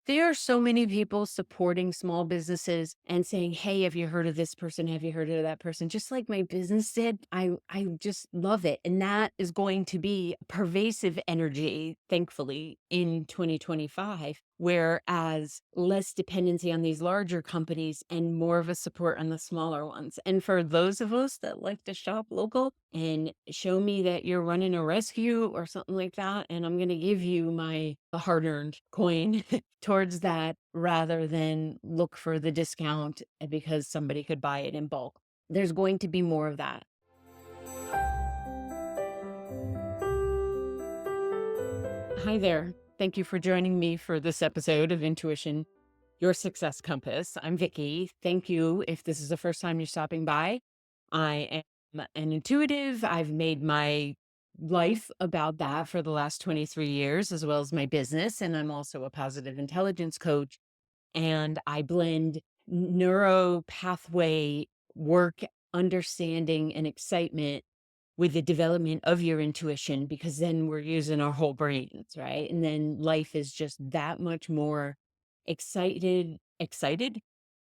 There are so many people supporting small businesses and saying, "Hey, have you heard of this person? Have you heard of that person?" Just like my business did. I just love it. And that is going to be pervasive energy, thankfully, in 2025, whereas less dependency on these larger companies and more of a support on the smaller ones. And for those of us that like to shop local and show me that you're running a rescue or something like that, and I'm going to give you my hard-earned coin towards that rather than look for the discount because somebody could buy it in bulk. There's going to be more of that. Hi there. Thank you for joining me for this episode of Intuition, Your Success Compass. I'm Vicky. Thank you if this is the first time you're stopping by. I am an intuitive. I've made my life about that for the last 23 years, as well as my business. And I'm also a positive intelligence coach. And I blend neuro pathway work, understanding, and excitement with the development of your intuition, because then we're using our whole brains, right? And then life is just that much more excited,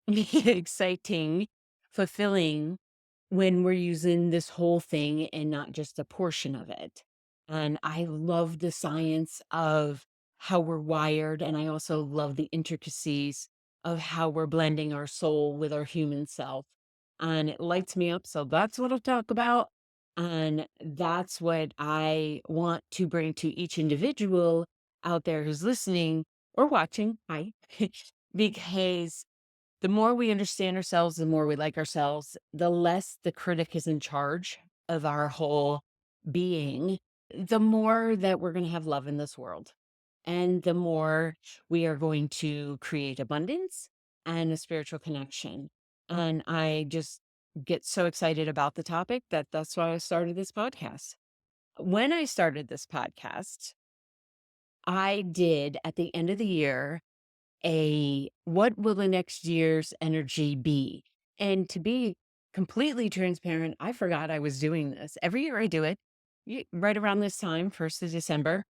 exciting, fulfilling when we're using this whole thing and not just a portion of it. And I love the science of how we're wired. And I also love the intricacies of how we're blending our soul with our human self. And it lights me up. So that's what I'll talk about. And that's what I want to bring to each individual out there who's listening or watching. Hi. Because the more we understand ourselves, the more we like ourselves, the less the critic is in charge of our whole being, the more that we're going to have love in this world. And the more we are going to create abundance and a spiritual connection. And I just get so excited about the topic that that's why I started this podcast. When I started this podcast, I did at the end of the year a what will the next year's energy be? And to be completely transparent, I forgot I was doing this. Every year I do it right around this time, 1st of December.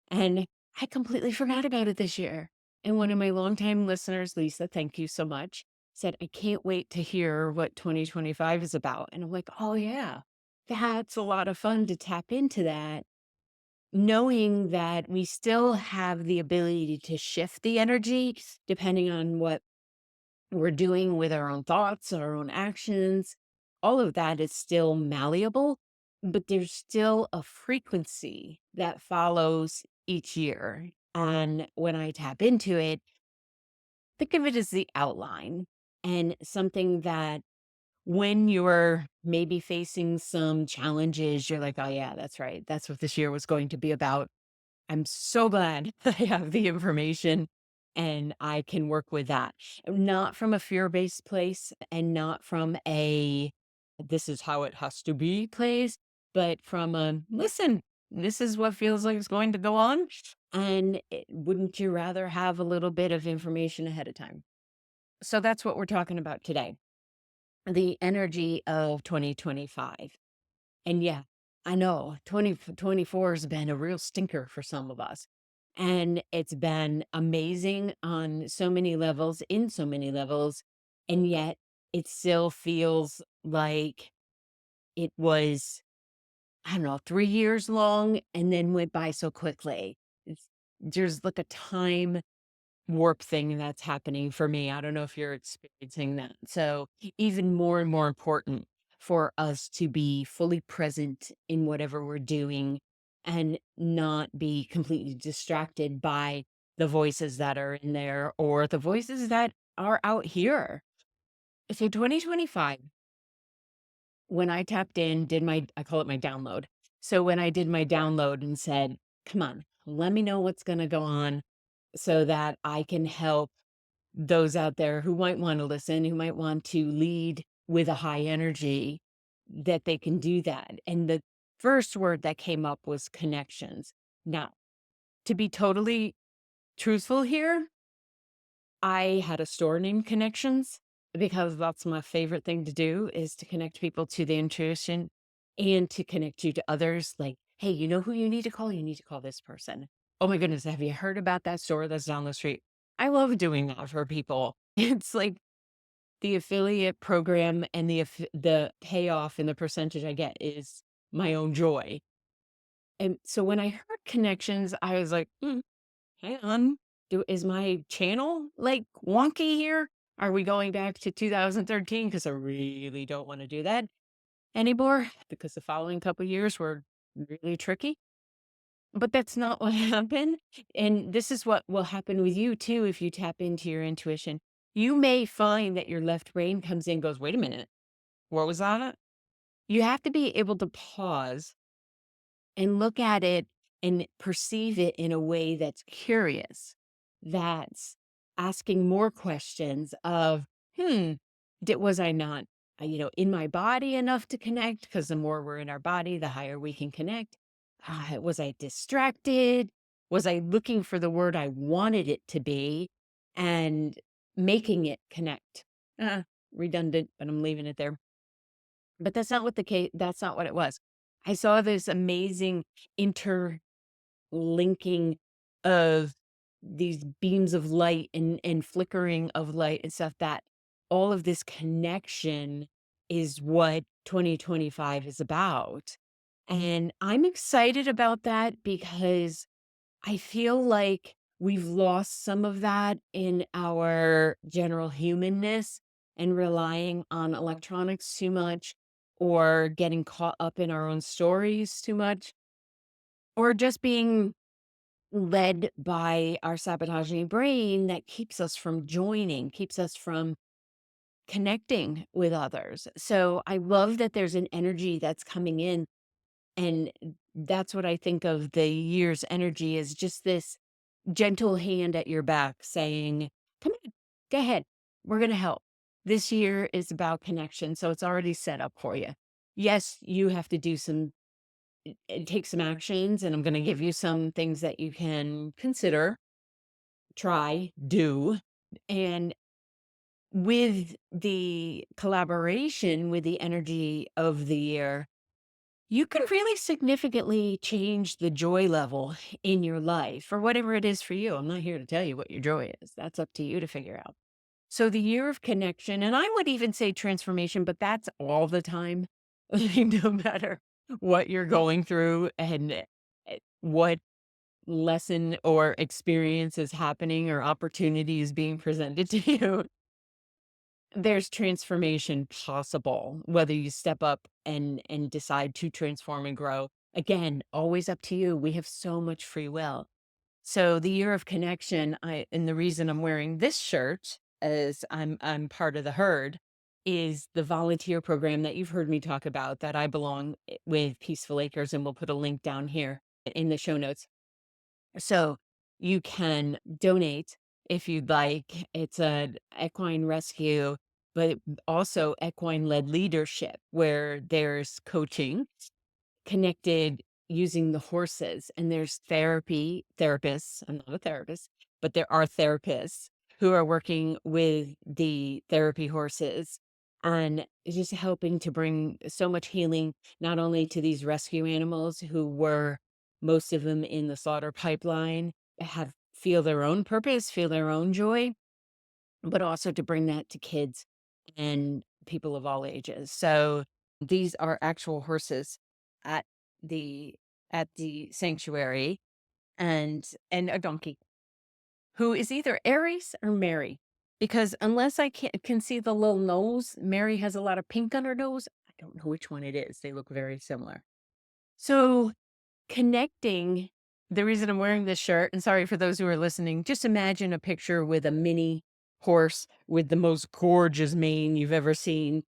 And I completely forgot about it this year. And one of my longtime listeners, Lisa, thank you so much, said, I can't wait to hear what 2025 is about. And I'm like, oh, yeah, that's a lot of fun to tap into that, knowing that we still have the ability to shift the energy depending on what we're doing with our own thoughts, our own actions. All of that is still malleable, but there's still a frequency that follows each year. And when I tap into it, think of it as the outline and something that when you're maybe facing some challenges, you're like, oh, yeah, that's right. That's what this year was going to be about. I'm so glad I have the information and I can work with that. Not from a fear-based place and not from a this is how it has to be place, but from a listen, this is what feels like it's going to go on. And wouldn't you rather have a little bit of information ahead of time? So that's what we're talking about today. The energy of 2025. And yeah, I know 2024 has been a real stinker for some of us. And it's been amazing on so many levels, in so many levels. And yet it still feels like it was, I don't know, 3 years long and then went by so quickly. There's like a time warp thing that's happening for me. I don't know if you're experiencing that. So, even more and more important for us to be fully present in whatever we're doing and not be completely distracted by the voices that are in there or the voices that are out here. So, 2025, when I tapped in, did I call it my download. So, when I did my download and said, come on, let me know what's going to go on so that I can help those out there who might want to listen, who might want to lead with a high energy, that they can do that. And the first word that came up was connections. Now, to be totally truthful here, I had a store named Connections because that's my favorite thing to do is to connect people to the intuition and to connect you to others. Like, hey, you know who you need to call? You need to call this person. Oh my goodness, have you heard about that store that's down the street? I love doing that for people. It's like the affiliate program and the payoff and the percentage I get is my own joy. And so when I heard connections, I was like, hang on. Is my channel like wonky here? Are we going back to 2013? Because I really don't want to do that anymore because the following couple years were really tricky. But that's not what happened. And this is what will happen with you too if you tap into your intuition. You may find that your left brain comes in and goes, wait a minute, what was that? You have to be able to pause and look at it and perceive it in a way that's curious, that's asking more questions of, was I not, in my body enough to connect? Because the more we're in our body, the higher we can connect. Was I distracted? Was I looking for the word I wanted it to be and making it connect? Uh, Redundant, but I'm leaving it there. But that's not what the case, that's not what it was. I saw this amazing interlinking of these beams of light and flickering of light and stuff that all of this connection is what 2025 is about. And I'm excited about that because I feel like we've lost some of that in our general humanness and relying on electronics too much or getting caught up in our own stories too much or just being led by our sabotaging brain that keeps us from joining, keeps us from connecting with others. So I love that there's an energy that's coming in. And that's what I think of the year's energy is just this gentle hand at your back saying, come on, go ahead. We're going to help. This year is about connection. So it's already set up for you. Yes, you have to do take some actions, and I'm going to give you some things that you can consider, try, do. And with the collaboration with the energy of the year, you can really significantly change the joy level in your life or whatever it is for you. I'm not here to tell you what your joy is. That's up to you to figure out. So the year of connection, and I would even say transformation, but that's all the time. No matter what you're going through and what lesson or experience is happening or opportunity is being presented to you, there's transformation possible, whether you step up and decide to transform and grow. Again, always up to you. We have so much free will. So the year of connection, and the reason I'm wearing this shirt is I'm part of the herd is the volunteer program that you've heard me talk about that I belong with Peaceful Acres, and we'll put a link down here in the show notes. So you can donate if you'd like. It's a equine rescue, but also equine led leadership where there's coaching connected using the horses and there's therapists. I'm not a therapist, but there are therapists who are working with the therapy horses and just helping to bring so much healing, not only to these rescue animals who were most of them in the slaughter pipeline, have feel their own purpose, feel their own joy, but also to bring that to kids and people of all ages. So these are actual horses at the sanctuary and a donkey who is either Aries or Mary. Because unless I can see the little nose, Mary has a lot of pink on her nose. I don't know which one it is. They look very similar. So connecting, the reason I'm wearing this shirt, and sorry for those who are listening, just imagine a picture with a mini horse with the most gorgeous mane you've ever seen,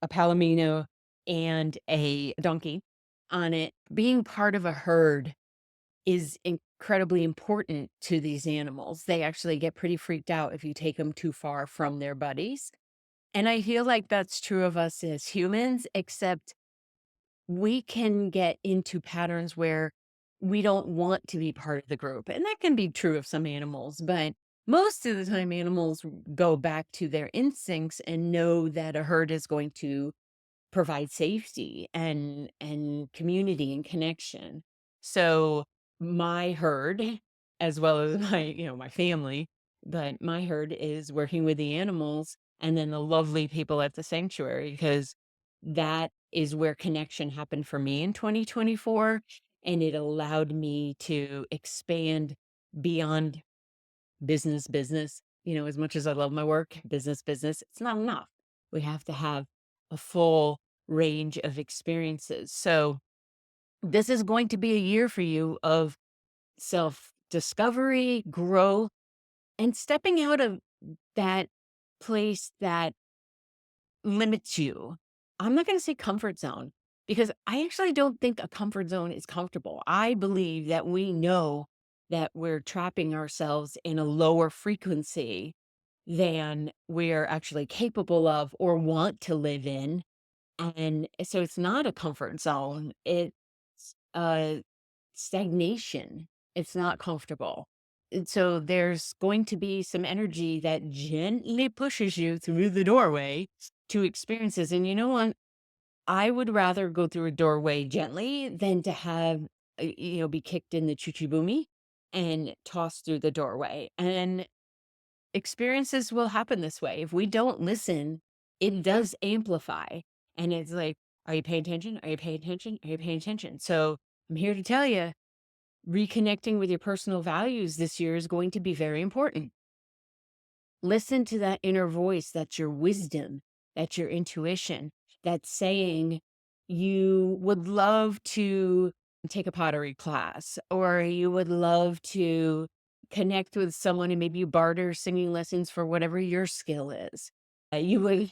a palomino and a donkey on it. Being part of a herd is incredibly important to these animals. They actually get pretty freaked out if you take them too far from their buddies. And I feel like that's true of us as humans, except we can get into patterns where we don't want to be part of the group. And that can be true of some animals, but most of the time animals go back to their instincts and know that a herd is going to provide safety and community and connection. So my herd, as well as my, my family, but my herd is working with the animals and then the lovely people at the sanctuary, because that is where connection happened for me in 2024. And it allowed me to expand beyond business. As much as I love my work, business, it's not enough. We have to have a full range of experiences. So this is going to be a year for you of self discovery, growth, and stepping out of that place that limits you. I'm not going to say comfort zone, because I actually don't think a comfort zone is comfortable. I believe that we know that we're trapping ourselves in a lower frequency than we're actually capable of or want to live in. And so it's not a comfort zone. It's stagnation. It's not comfortable. And so there's going to be some energy that gently pushes you through the doorway to experiences. And you know what? I would rather go through a doorway gently than to have, be kicked in the chuchibumi and tossed through the doorway. And experiences will happen this way. If we don't listen, it does amplify. And it's like, are you paying attention? Are you paying attention? Are you paying attention? So I'm here to tell you, reconnecting with your personal values this year is going to be very important. Listen to that inner voice. That's your wisdom. That's your intuition. That's saying you would love to take a pottery class, or you would love to connect with someone and maybe you barter singing lessons for whatever your skill is. You would,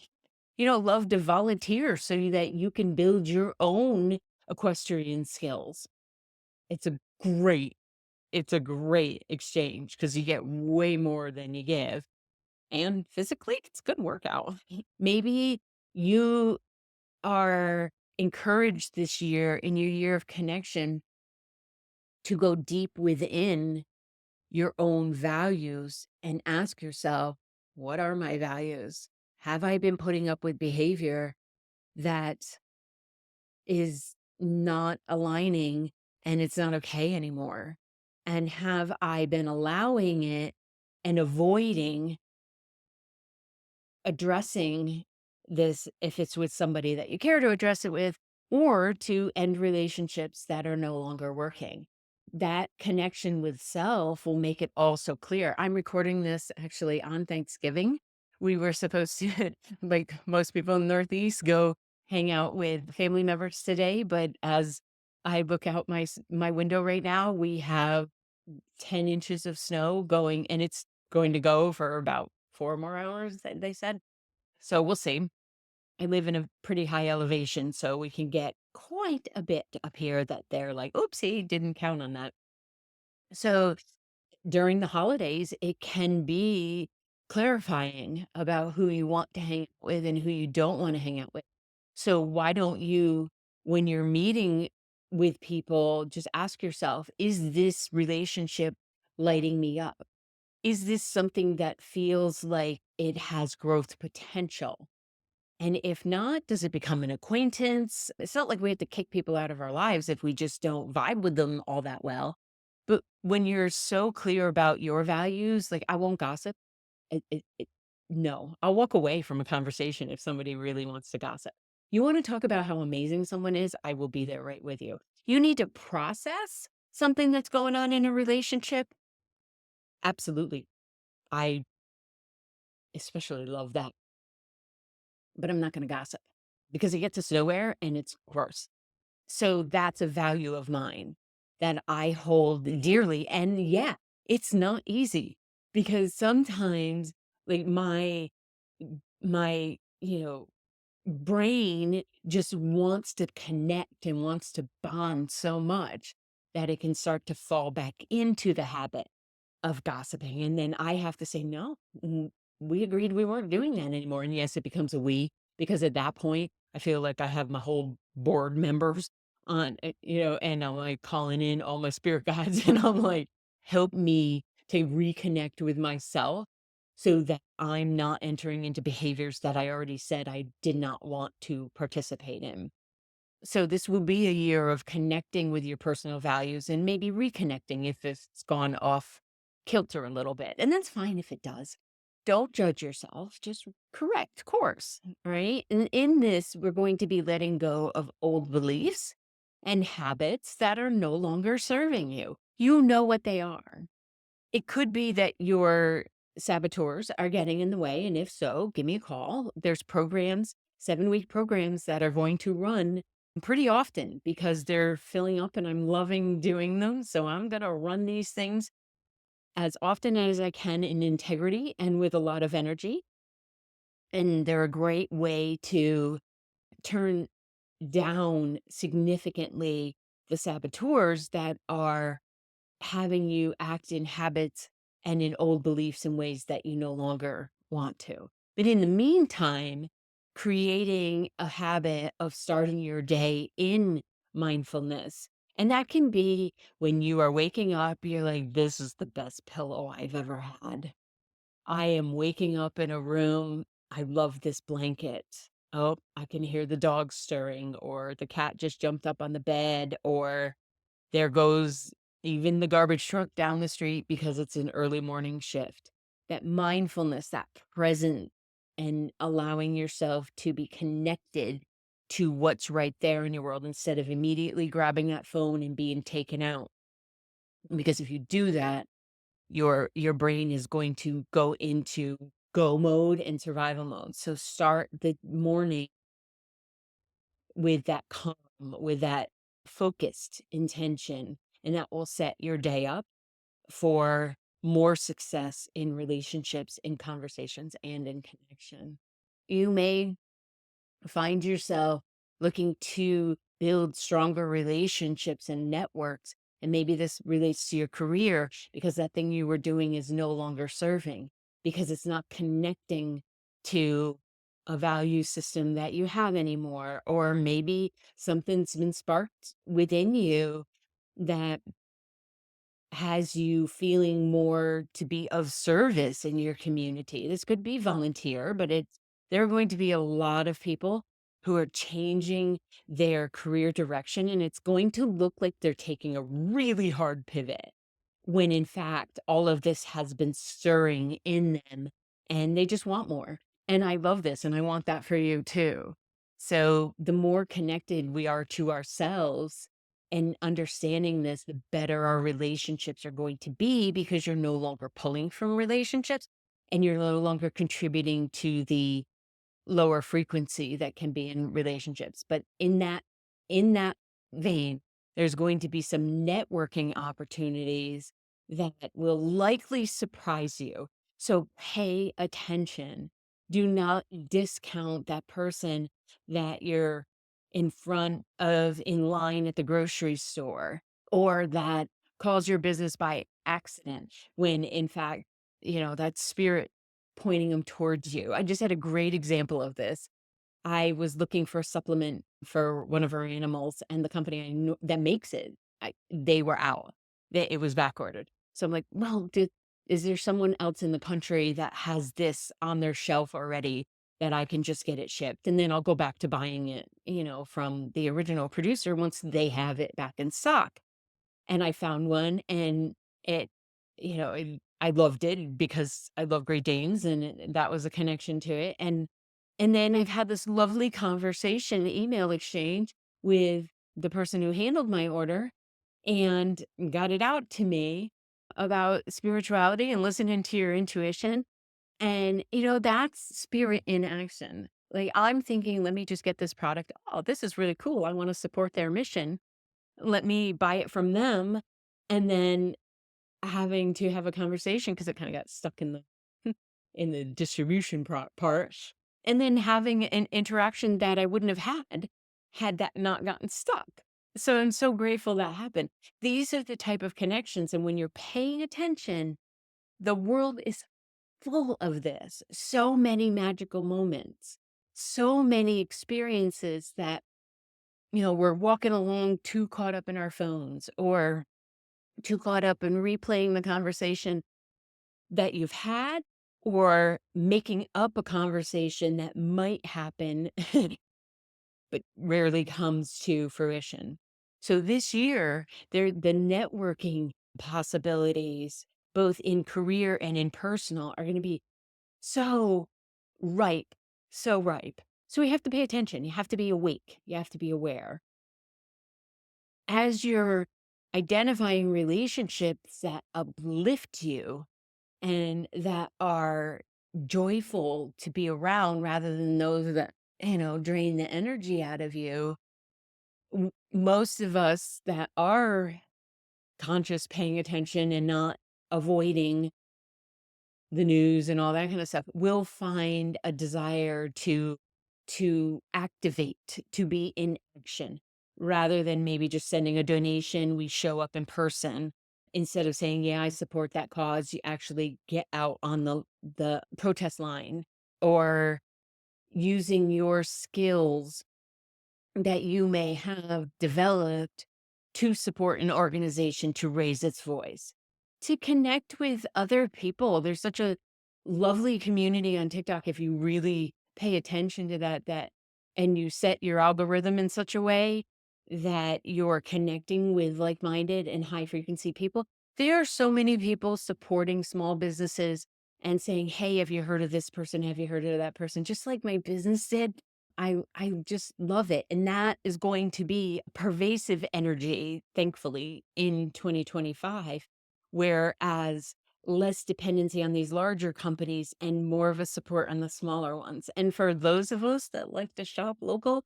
love to volunteer so that you can build your own equestrian skills. It's a great it's a great exchange because you get way more than you give. And physically, it's a good workout. Maybe you are encouraged this year in your year of connection to go deep within your own values and ask yourself, what are my values? Have I been putting up with behavior that is not aligning and it's not okay anymore? And have I been allowing it and avoiding addressing this, if it's with somebody that you care to address it with, or to end relationships that are no longer working? That connection with self will make it all so clear. I'm recording this actually on Thanksgiving. We were supposed to, like most people in the Northeast, go hang out with family members today. But as I look out my window right now, we have 10 inches of snow going, and it's going to go for about 4 more hours, they said. So we'll see. I live in a pretty high elevation, so we can get quite a bit up here that they're like, oopsie, didn't count on that. So during the holidays, it can be clarifying about who you want to hang out with and who you don't want to hang out with. So why don't you, when you're meeting with people, just ask yourself, is this relationship lighting me up? Is this something that feels like it has growth potential? And if not, does it become an acquaintance? It's not like we have to kick people out of our lives if we just don't vibe with them all that well. But when you're so clear about your values, like, I won't gossip. No, I'll walk away from a conversation if somebody really wants to gossip. You want to talk about how amazing someone is? I will be there right with you. You need to process something that's going on in a relationship? Absolutely. I especially love that. But I'm not going to gossip because it gets us nowhere and it's gross. So that's a value of mine that I hold dearly. And yeah, it's not easy because sometimes, like, my, brain just wants to connect and wants to bond so much that it can start to fall back into the habit of gossiping. And then I have to say, no, we agreed we weren't doing that anymore. And yes, it becomes a we, because at that point, I feel like I have my whole board members on, and I'm like calling in all my spirit guides and I'm like, help me to reconnect with myself so that I'm not entering into behaviors that I already said I did not want to participate in. So this will be a year of connecting with your personal values and maybe reconnecting if it's gone off kilter a little bit. And that's fine if it does. Don't judge yourself, just correct course, right? And in this, we're going to be letting go of old beliefs and habits that are no longer serving you. You know what they are. It could be that your saboteurs are getting in the way. And if so, give me a call. There's programs, 7-week programs that are going to run pretty often because they're filling up and I'm loving doing them. So I'm going to run these things as often as I can in integrity and with a lot of energy. And they're a great way to turn down significantly the saboteurs that are having you act in habits and in old beliefs in ways that you no longer want to. But in the meantime, creating a habit of starting your day in mindfulness. And that can be when you are waking up, you're like, this is the best pillow I've ever had. I am waking up in a room. I love this blanket. Oh, I can hear the dog stirring, or the cat just jumped up on the bed, or there goes even the garbage truck down the street because it's an early morning shift. That mindfulness, that present, and allowing yourself to be connected to what's right there in your world instead of immediately grabbing that phone and being taken out. Because if you do that, your brain is going to go into go mode and survival mode. So start the morning with that calm, with that focused intention, and that will set your day up for more success in relationships, in conversations, and in connection. You may find yourself looking to build stronger relationships and networks. And maybe this relates to your career because that thing you were doing is no longer serving because it's not connecting to a value system that you have anymore. Or maybe something's been sparked within you that has you feeling more to be of service in your community. This could be volunteer, but there are going to be a lot of people who are changing their career direction, and it's going to look like they're taking a really hard pivot when in fact all of this has been stirring in them and they just want more. And I love this and I want that for you too. So the more connected we are to ourselves and understanding this, the better our relationships are going to be because you're no longer pulling from relationships and you're no longer contributing to the lower frequency that can be in relationships. But in that vein, there's going to be some networking opportunities that will likely surprise you. So pay attention. Do not discount that person that you're in front of in line at the grocery store or that calls your business by accident when in fact, that's spirit pointing them towards you. I just had a great example of this. I was looking for a supplement for one of our animals, and the company I knew that makes it, they were out. It was back ordered. So I'm like, well, is there someone else in the country that has this on their shelf already that I can just get it shipped? And then I'll go back to buying it, from the original producer once they have it back in stock. And I found one and it, I loved it because I love Great Danes and that was a connection to it. And then I've had this lovely conversation, email exchange with the person who handled my order and got it out to me about spirituality and listening to your intuition. And, that's spirit in action. Like I'm thinking, let me just get this product. Oh, this is really cool. I want to support their mission, let me buy it from them, and then having to have a conversation because it kind of got stuck in the in the distribution part, and then having an interaction that I wouldn't have had that not gotten stuck. So I'm so grateful that happened. These are the type of connections, and when you're paying attention, the world is full of this. So many magical moments, so many experiences that we're walking along too caught up in our phones or too caught up in replaying the conversation that you've had or making up a conversation that might happen, but rarely comes to fruition. So this year, the networking possibilities both in career and in personal, are going to be so ripe, so ripe. So we have to pay attention. You have to be awake. You have to be aware. As you're identifying relationships that uplift you and that are joyful to be around rather than those that, drain the energy out of you, most of us that are conscious paying attention and not avoiding the news and all that kind of stuff will find a desire to activate, to be in action rather than maybe just sending a donation. We show up in person instead of saying, yeah, I support that cause. You actually get out on the protest line or using your skills that you may have developed to support an organization to raise its voice, to connect with other people. There's such a lovely community on TikTok if you really pay attention to that and you set your algorithm in such a way that you're connecting with like-minded and high frequency people. There are so many people supporting small businesses and saying, "Hey, have you heard of this person? Have you heard of that person?" Just like my business did. I just love it, and that is going to be pervasive energy, thankfully, in 2025, whereas less dependency on these larger companies and more of a support on the smaller ones. And for those of us that like to shop local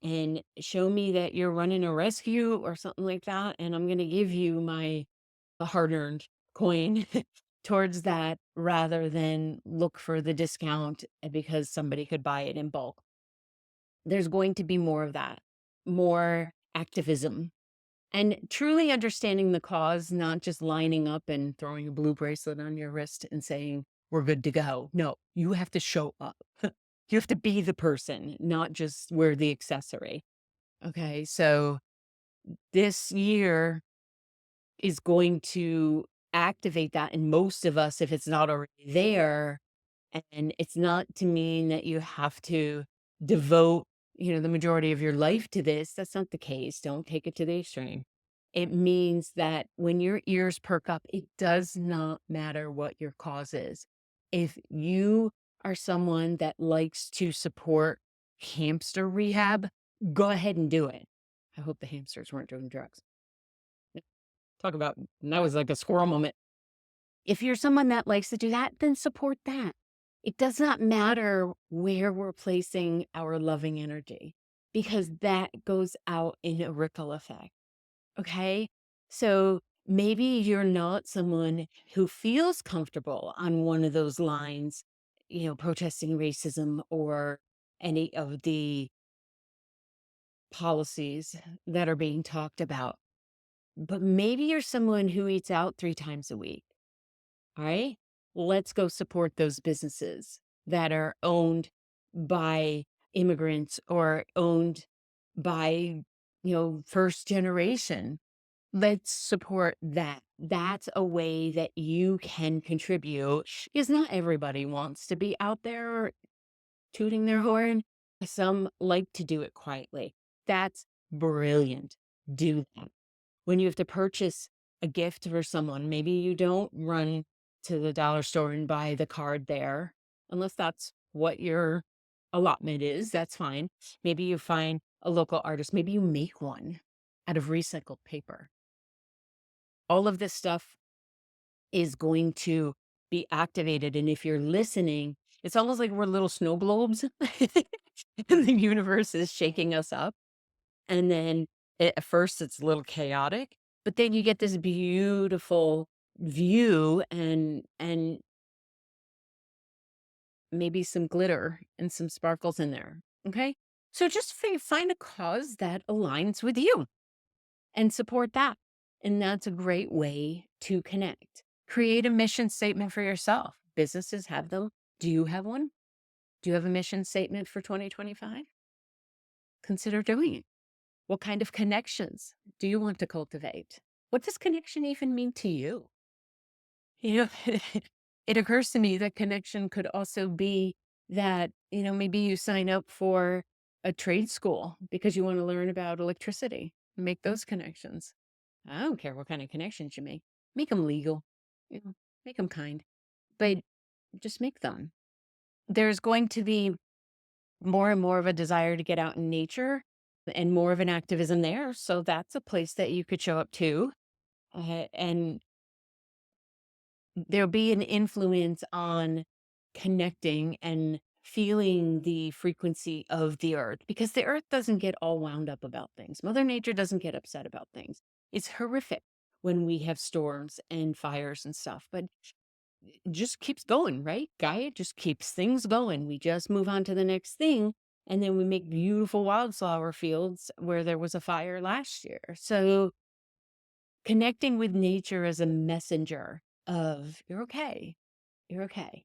and show me that you're running a rescue or something like that, and I'm gonna give you my hard-earned coin towards that rather than look for the discount because somebody could buy it in bulk. There's going to be more of that, more activism, and truly understanding the cause, not just lining up and throwing a blue bracelet on your wrist and saying, we're good to go. No, you have to show up. You have to be the person, not just wear the accessory. Okay. So this year is going to activate that in most of us if it's not already there. And it's not to mean that you have to devote, the majority of your life to this. That's not the case. Don't take it to the extreme. It means that when your ears perk up, it does not matter what your cause is. If you are someone that likes to support hamster rehab, go ahead and do it. I hope the hamsters weren't doing drugs. Talk about, that was like a squirrel moment. If you're someone that likes to do that, then support that. It does not matter where we're placing our loving energy because that goes out in a ripple effect. Okay. So maybe you're not someone who feels comfortable on one of those lines, protesting racism or any of the policies that are being talked about. But maybe you're someone who eats out 3 times a week. All right. Let's go support those businesses that are owned by immigrants or owned by, first generation. Let's support that. That's a way that you can contribute because not everybody wants to be out there tooting their horn. Some like to do it quietly. That's brilliant. Do that. When you have to purchase a gift for someone, maybe you don't run to the dollar store and buy the card there, unless that's what your allotment is. That's fine. Maybe you find a local artist. Maybe you make one out of recycled paper. All of this stuff is going to be activated. And if you're listening, it's almost like we're little snow globes and the universe is shaking us up. And then at first it's a little chaotic, but then you get this beautiful view and maybe some glitter and some sparkles in there. Okay. So just find a cause that aligns with you and support that. And that's a great way to connect. Create a mission statement for yourself. Businesses have them. Do you have one? Do you have a mission statement for 2025? Consider doing it. What kind of connections do you want to cultivate? What does connection even mean to you? You know, it occurs to me that connection could also be that, maybe you sign up for a trade school because you want to learn about electricity, make those connections. I don't care what kind of connections you make them legal. Make them kind, but just make them. There's going to be more and more of a desire to get out in nature and more of an activism there. So that's a place that you could show up to. And there'll be an influence on connecting and feeling the frequency of the earth because the earth doesn't get all wound up about things. Mother Nature doesn't get upset about things. It's horrific when we have storms and fires and stuff, but it just keeps going, right? Gaia just keeps things going. We just move on to the next thing. And then we make beautiful wildflower fields where there was a fire last year. So connecting with nature as a messenger of you're okay, you're okay.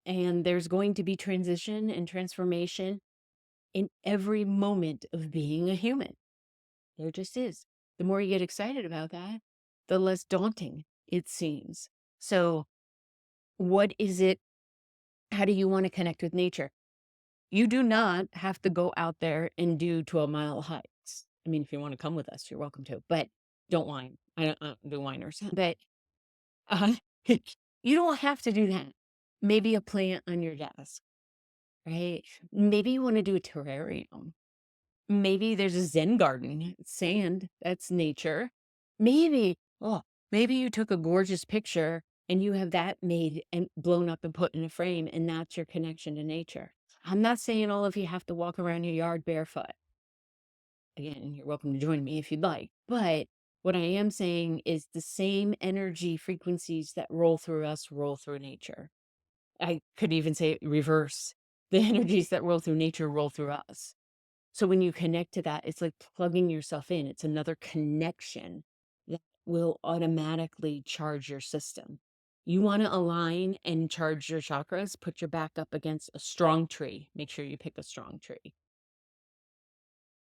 And there's going to be transition and transformation in every moment of being a human. There just is. The more you get excited about that, the less daunting it seems. So, what is it? How do you want to connect with nature? You do not have to go out there and do 12-mile hikes. I mean, if you want to come with us, you're welcome to, but don't whine. I don't do whiners. But uh, you don't have to do that. Maybe a plant on your desk, right? Maybe you want to do a terrarium. Maybe there's a Zen garden, sand, that's nature. Maybe, oh, maybe you took a gorgeous picture and you have that made and blown up and put in a frame, and that's your connection to nature. I'm not saying all of you have to walk around your yard barefoot. Again, you're welcome to join me if you'd like. But what I am saying is the same energy frequencies that roll through us roll through nature. I could even say reverse. The energies that roll through nature roll through us. So when you connect to that, it's like plugging yourself in. It's another connection that will automatically charge your system. You want to align and charge your chakras, put your back up against a strong tree. Make sure you pick a strong tree.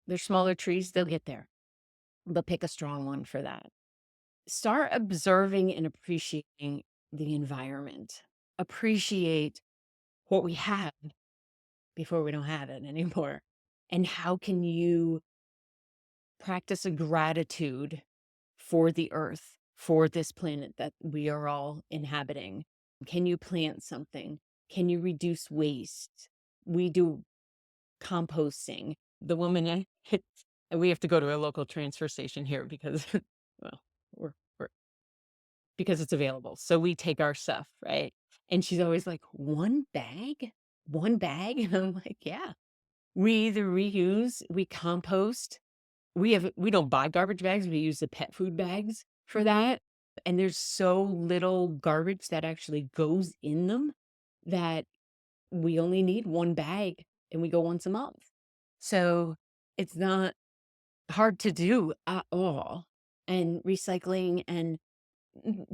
They're smaller trees, they'll get there, but pick a strong one for that. Start observing and appreciating the environment. Appreciate what we have before we don't have it anymore. And how can you practice a gratitude for the earth, for this planet that we are all inhabiting? Can you plant something? Can you reduce waste? We do composting. The woman, we have to go to a local transfer station here because, well, we're because it's available. So we take our stuff, right? And she's always like, one bag? One bag? And I'm like, yeah. We either reuse, we compost. We don't buy garbage bags, we use the pet food bags for that. And there's so little garbage that actually goes in them that we only need one bag and we go once a month. So it's not hard to do at all. And recycling and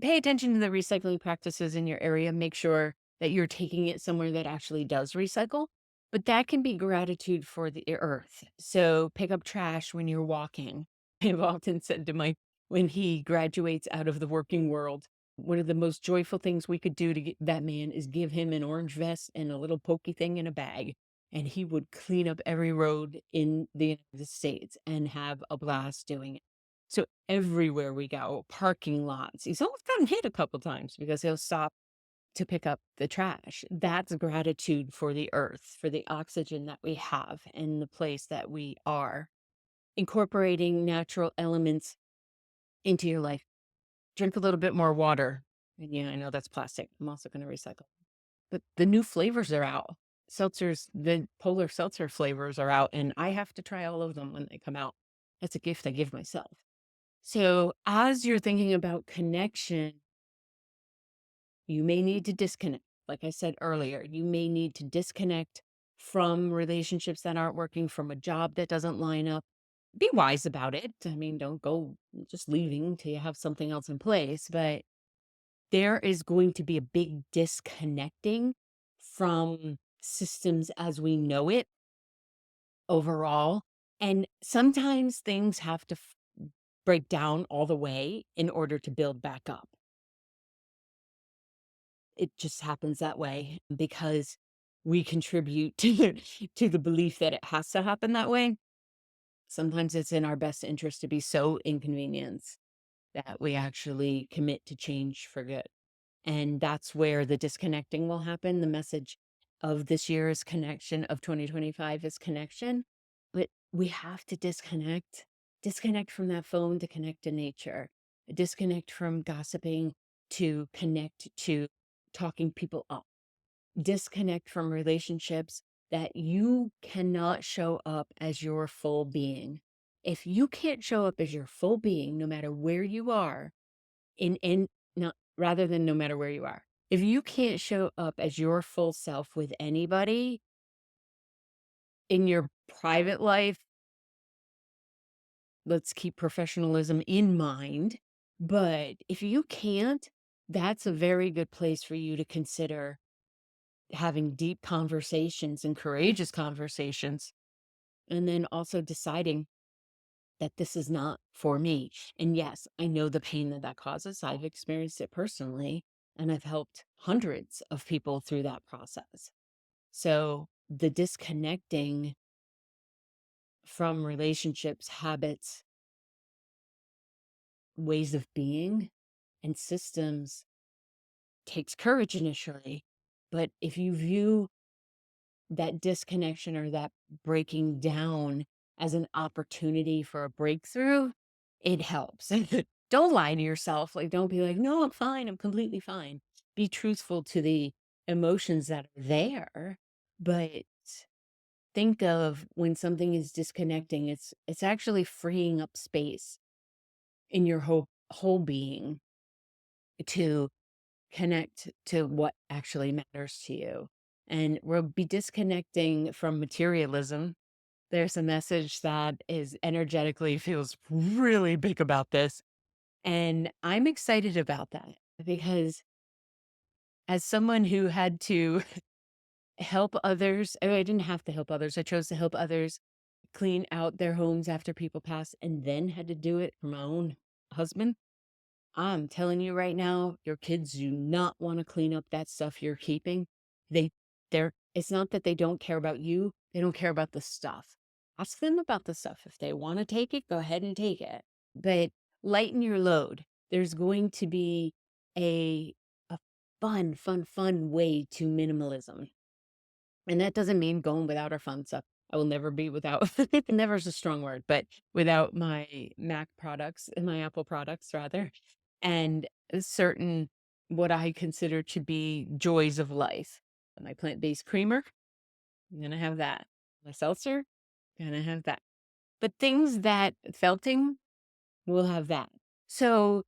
pay attention to the recycling practices in your area. Make sure that you're taking it somewhere that actually does recycle. But that can be gratitude for the earth. So pick up trash when you're walking. I've often said to Mike, when he graduates out of the working world, one of the most joyful things we could do to get that man is give him an orange vest and a little pokey thing in a bag. And he would clean up every road in the United States and have a blast doing it. So everywhere we go, parking lots, he's almost gotten hit a couple times because he'll stop to pick up the trash. That's gratitude for the earth, for the oxygen that we have and the place that we are. Incorporating natural elements into your life. Drink a little bit more water. And yeah, I know that's plastic. I'm also going to recycle. But the new flavors are out. Seltzers, the polar seltzer flavors are out, and I have to try all of them when they come out. That's a gift I give myself. So as you're thinking about connection, you may need to disconnect. Like I said earlier, you may need to disconnect from relationships that aren't working, from a job that doesn't line up. Be wise about it. I mean, don't go just leaving till you have something else in place, but there is going to be a big disconnecting from systems as we know it overall. And sometimes things have to break down all the way in order to build back up. It just happens that way because we contribute to the belief that it has to happen that way. Sometimes it's in our best interest to be so inconvenienced that we actually commit to change for good. And that's where the disconnecting will happen. The message of this year is connection, of 2025 is connection. But we have to disconnect from that phone to connect to nature, disconnect from gossiping to connect to talking people up, disconnect from relationships that you cannot show up as your full being. If you can't show up as your full being, no matter where you are, in not rather than no matter where you are, if you can't show up as your full self with anybody in your private life, let's keep professionalism in mind. But if you can't, that's a very good place for you to consider having deep conversations and courageous conversations, and then also deciding that this is not for me. And yes, I know the pain that that causes. I've experienced it personally, and I've helped hundreds of people through that process. So the disconnecting from relationships, habits, ways of being, and systems takes courage initially. But if you view that disconnection or that breaking down as an opportunity for a breakthrough, it helps. Don't lie to yourself. Like, don't be like, no, I'm fine. I'm completely fine. Be truthful to the emotions that are there. But think of when something is disconnecting, it's actually freeing up space in your whole being to connect to what actually matters to you. And we'll be disconnecting from materialism. There's a message that is energetically feels really big about this. And I'm excited about that because as someone who had to help others, I didn't have to help others. I chose to help others clean out their homes after people pass and then had to do it for my own husband. I'm telling you right now, your kids do not want to clean up that stuff you're keeping. They it's not that they don't care about you, they don't care about the stuff. Ask them about the stuff. If they want to take it, go ahead and take it. But lighten your load. There's going to be a fun way to minimalism. And that doesn't mean going without our fun stuff. I will never be without never is a strong word, but without my Mac products and my Apple products rather, and a certain what I consider to be joys of life. My plant-based creamer, I'm gonna have that. My seltzer, gonna have that. But things that felting, will have that. So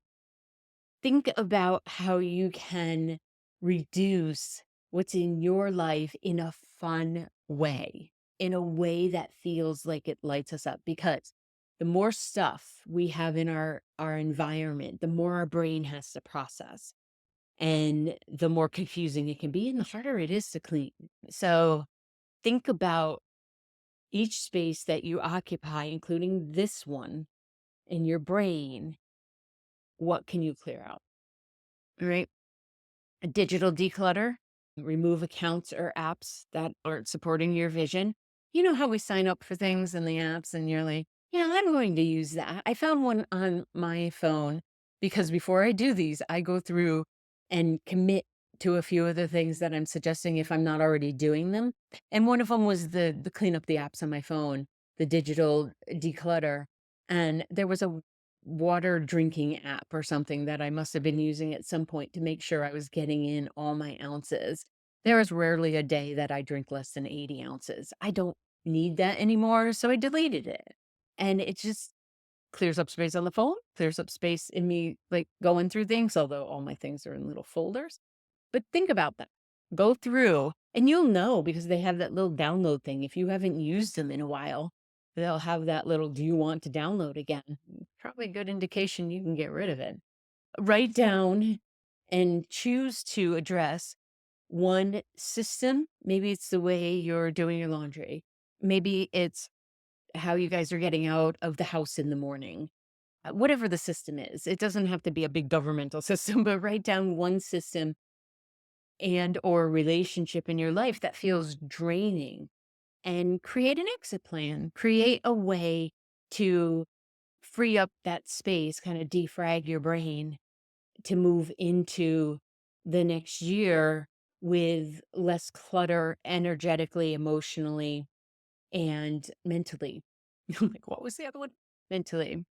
think about how you can reduce what's in your life in a fun way, in a way that feels like it lights us up. Because the more stuff we have in our environment, the more our brain has to process, and the more confusing it can be, and the harder it is to clean. So think about each space that you occupy, including this one in your brain. What can you clear out? Right? A digital declutter, remove accounts or apps that aren't supporting your vision. You know how we sign up for things in the apps and you're like, yeah, I'm going to use that. I found one on my phone because before I do these, I go through and commit to a few of the things that I'm suggesting if I'm not already doing them. And one of them was the clean up the apps on my phone, the digital declutter. And there was a water drinking app or something that I must have been using at some point to make sure I was getting in all my ounces. There is rarely a day that I drink less than 80 ounces. I don't need that anymore, so I deleted it. And it just clears up space on the phone, clears up space in me like going through things, although all my things are in little folders. But think about that. Go through and you'll know because they have that little download thing. If you haven't used them in a while, they'll have that little, do you want to download again? Probably a good indication you can get rid of it. Write down and choose to address one system. Maybe it's the way you're doing your laundry. Maybe it's how you guys are getting out of the house in the morning. Whatever the system is, it doesn't have to be a big governmental system, but write down one system and or relationship in your life that feels draining and create an exit plan. Create a way to free up that space, kind of defrag your brain to move into the next year with less clutter energetically, emotionally, and mentally. I'm like, what was the other one? Mentally.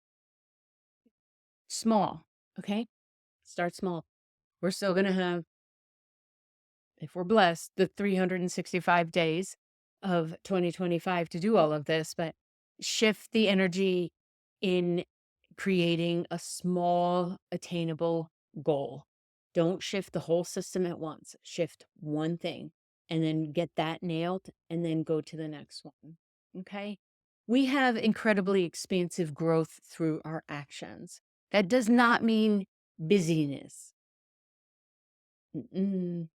Small. Okay. Start small. We're still going to have, if we're blessed, the 365 days of 2025 to do all of this, but shift the energy in creating a small, attainable goal. Don't shift the whole system at once. Shift one thing and then get that nailed and then go to the next one. Okay. We have incredibly expansive growth through our actions. That does not mean busyness. Mm-mm.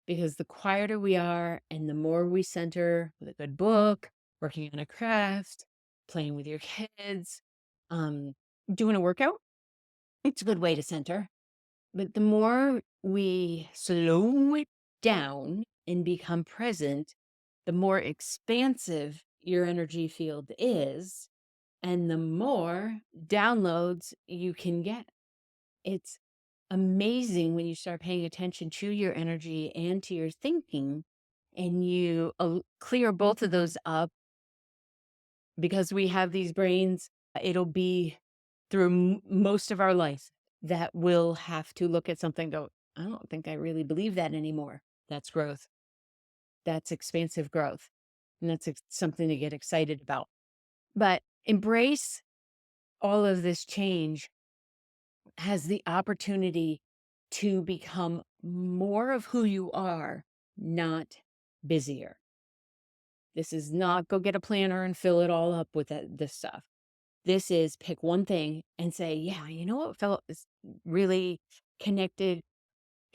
Because the quieter we are and the more we center with a good book, working on a craft, playing with your kids, um, doing a workout, it's a good way to center. But the more we slow it down and become present, the more expansive your energy field is, and the more downloads you can get. It's amazing when you start paying attention to your energy and to your thinking, and you clear both of those up because we have these brains. It'll be through most of our life that we'll have to look at something and go, I don't think I really believe that anymore. That's growth. That's expansive growth. And that's something to get excited about. But embrace all of this change has the opportunity to become more of who you are, not busier. This is not go get a planner and fill it all up with this stuff. This is pick one thing and say, yeah, you know what felt is really connected,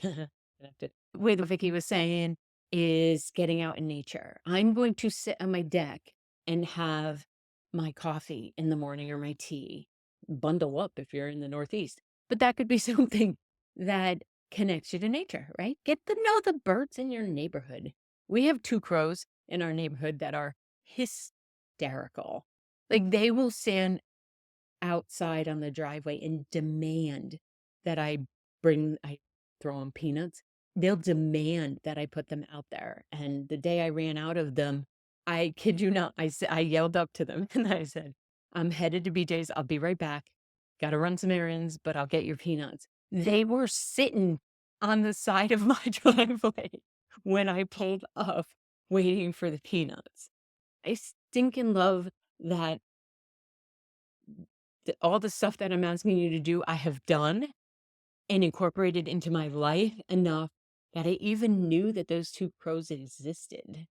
connected with what Vicky was saying is getting out in nature. I'm going to sit on my deck and have my coffee in the morning or my tea. Bundle up if you're in the Northeast. But that could be something that connects you to nature, right? Get to know the birds in your neighborhood. We have two crows in our neighborhood that are hysterical. Like they will stand outside on the driveway and demand that I throw them peanuts. They'll demand that I put them out there. And the day I ran out of them, I kid you not, I yelled up to them and I said, I'm headed to BJ's. I'll be right back. Got to run some errands, but I'll get your peanuts. They were sitting on the side of my driveway when I pulled up waiting for the peanuts. I stinking love that all the stuff that I'm asking you to do, I have done and incorporated into my life enough that I even knew that those two crows existed.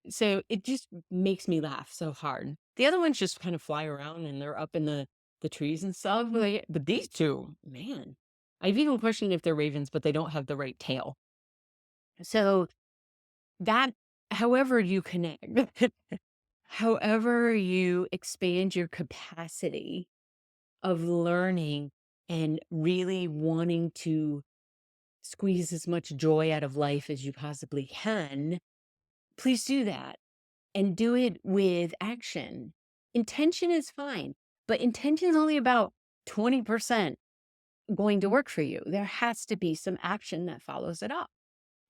So it just makes me laugh so hard. The other ones just kind of fly around and they're up in the trees and stuff. But these two, man, I've even questioned if they're ravens, but they don't have the right tail. So that, however you connect, however you expand your capacity of learning and really wanting to squeeze as much joy out of life as you possibly can, please do that and do it with action. Intention is fine, but intention is only about 20% going to work for you. There has to be some action that follows it up.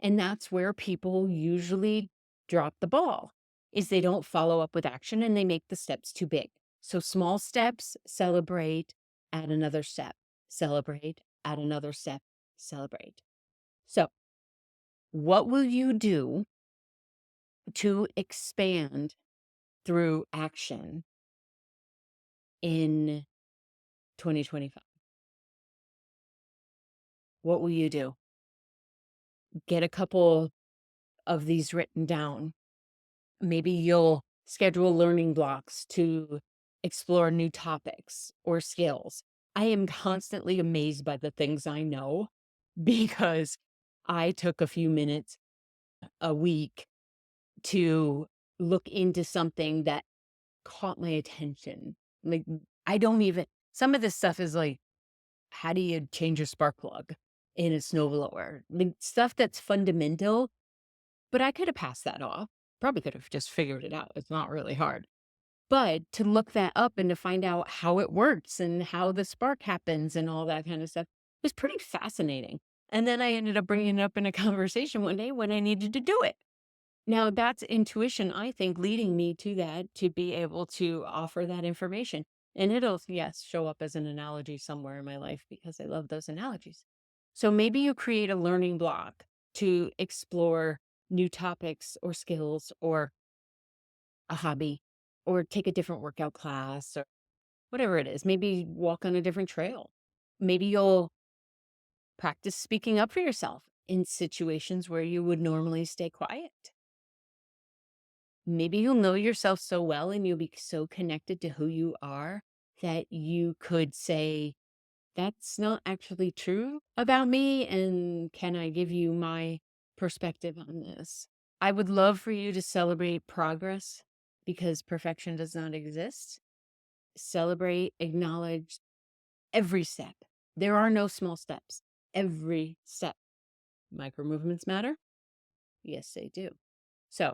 And that's where people usually drop the ball is they don't follow up with action and they make the steps too big. So small steps, celebrate, add another step, celebrate, add another step, celebrate. So what will you do to expand through action in 2025? What will you do? Get a couple of these written down. Maybe you'll schedule learning blocks to explore new topics or skills. I am constantly amazed by the things I know because I took a few minutes a week to look into something that caught my attention. Like, I don't even, some of this stuff is like, how do you change a spark plug in a snowblower? Like, stuff that's fundamental, but I could have passed that off. Probably could have just figured it out. It's not really hard. But to look that up and to find out how it works and how the spark happens and all that kind of stuff was pretty fascinating. And then I ended up bringing it up in a conversation one day when I needed to do it. Now, that's intuition, I think, leading me to that, to be able to offer that information. And it'll, yes, show up as an analogy somewhere in my life because I love those analogies. So maybe you create a learning block to explore new topics or skills or a hobby or take a different workout class or whatever it is. Maybe walk on a different trail. Maybe you'll practice speaking up for yourself in situations where you would normally stay quiet. Maybe you'll know yourself so well and you'll be so connected to who you are that you could say, that's not actually true about me. And can I give you my perspective on this? I would love for you to celebrate progress because perfection does not exist. Celebrate, acknowledge every step. There are no small steps. Every step. Micro movements matter? Yes, they do. So,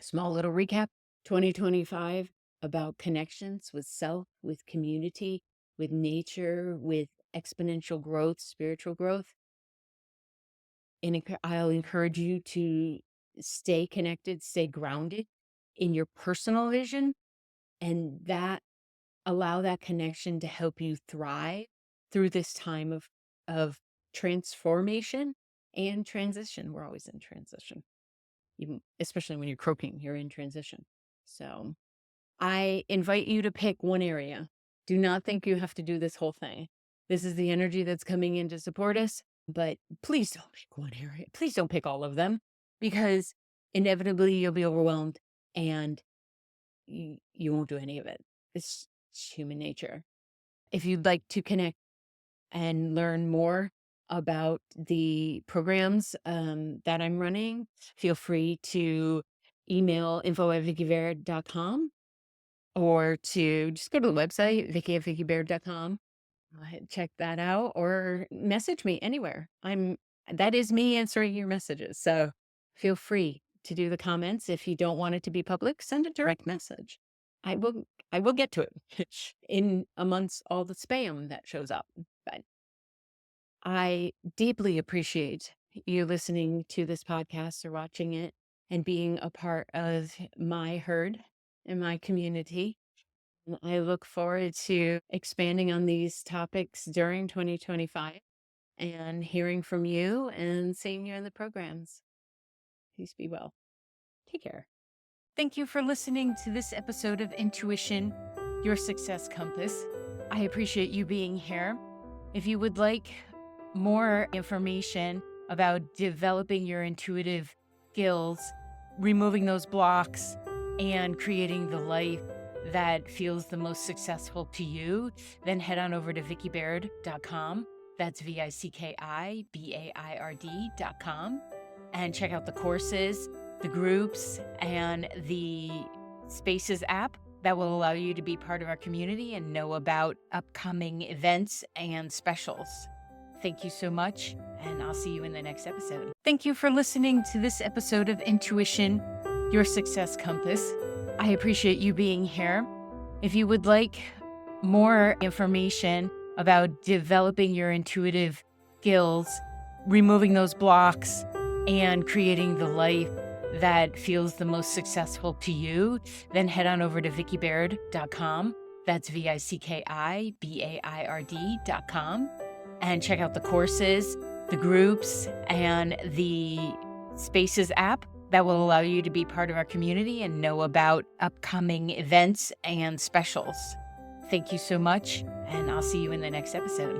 small little recap 2025 about connections with self, with community, with nature, with exponential growth, spiritual growth. And I'll encourage you to stay connected, stay grounded in your personal vision, and that allow that connection to help you thrive through this time of transformation and transition. We're always in transition, even especially when you're croaking, you're in transition. So I invite you to pick one area. Do not think you have to do this whole thing. This is the energy that's coming in to support us, but please don't pick one area. Please don't pick all of them because inevitably you'll be overwhelmed and you won't do any of it. It's human nature. If you'd like to connect and learn more about the programs that I'm running, feel free to email info@vickybaird.com or to just go to the website, vicky@vickybaird.com. Go ahead, check that out or message me anywhere. That is me answering your messages. So feel free to do the comments. If you don't want it to be public, send a direct message. I will get to it in amongst all the spam that shows up. But I deeply appreciate you listening to this podcast or watching it and being a part of my herd and my community. And I look forward to expanding on these topics during 2025 and hearing from you and seeing you in the programs. Peace be well. Take care. Thank you for listening to this episode of Intuition, Your Success Compass. I appreciate you being here. If you would like more information about developing your intuitive skills, removing those blocks, and creating the life that feels the most successful to you, then head on over to vickybaird.com. That's VICKIBAIRD.com. And check out the courses, the groups, and the Spaces app that will allow you to be part of our community and know about upcoming events and specials. Thank you so much, and I'll see you in the next episode. Thank you for listening to this episode of Intuition, Your Success Compass. I appreciate you being here. If you would like more information about developing your intuitive skills, removing those blocks, and creating the life that feels the most successful to you, then head on over to vickybaird.com. That's VICKIBAIRD.com. And check out the courses, the groups, and the Spaces app that will allow you to be part of our community and know about upcoming events and specials. Thank you so much, and I'll see you in the next episode.